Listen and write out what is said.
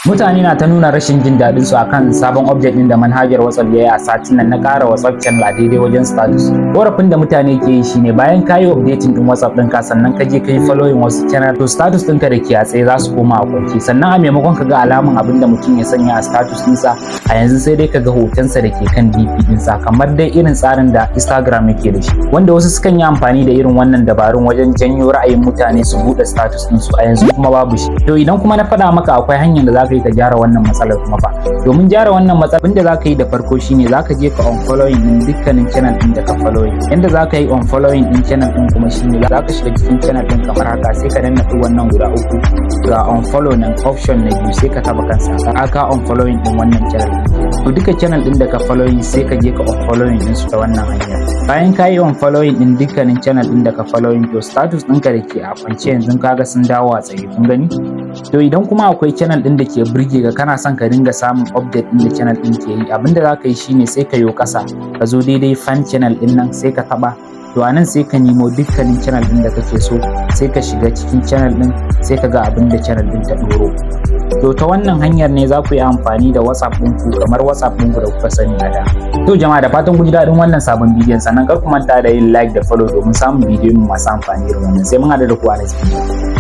Mutane na ta nuna rashin jin daɗin su akan sabon update din da manhajar WhatsApp ya yi a satin nan na ƙara WhatsApp channel a daidai wajen status. Korafin da mutane ke yi shine bayan ka yi updating din WhatsApp ɗinka sannan ka je ka yi following wasu channel to status ɗinka da ke a tsaye za su koma a kwance, sannan a maimakon ka ga alaman abin da mutum ya sanya a status ɗinsa a yanzu sai dai ka ga hotonsa da ke kan DP ɗinsa, kamar dai irin tsarin da Instagram yake da shi, wanda wasu sukan yi amfani da irin wannan dabarun wajen janyo ra'ayin mutane su buɗe status ɗinsu a yanzu kuma babu shi. To idan kuma na faɗa maka akwai hanyar da za ka yi ka gyara wannan matsalar kuma fa, domin gyara wannan matsalar abinda za ka yi da farko shine za ka je ka unfollowing din dukkanin channel din da ka following. Yanda za ka yi unfollowing din channel din kuma shine za ka shiga cikin channel din kamar haka, sai ka danna wannan guda uku ga unfollow nan option na biyu sai ka taba kansa ka unfollowing din wannan channel din. To duka channel din da ka following sai ka je ka unfollowing din su ta wannan hanya. Bayan ka yi unfollowing din dukkanin channel din da ka following to status ɗinka da ke a kwance yanzu kaga sun dawo a tsaye, kun gani? To idan kuma akwai channel din da ke burge ka kana son ka dinga samun update din da channel din ke yi, abinda za ka yi shine sai ka yo kasa ka zo daidai fan channel din nan sai ka taba, to anan sai ka nemo dukkanin channel din da kake so sai ka shiga cikin channel din sai ka ga abin da channel din ta doro. To ta wannan hanyar ne za ku yi amfani da WhatsApp ɗinku kamar WhatsApp ɗinku da kuka sani a da. To jama'a da fatan ku ji daɗin wannan sabon bidiyon, sannan kar ku manta da yin like da follow domin samun bidiyon masu amfani irin wannan. Sai mun haɗu da ku a next video.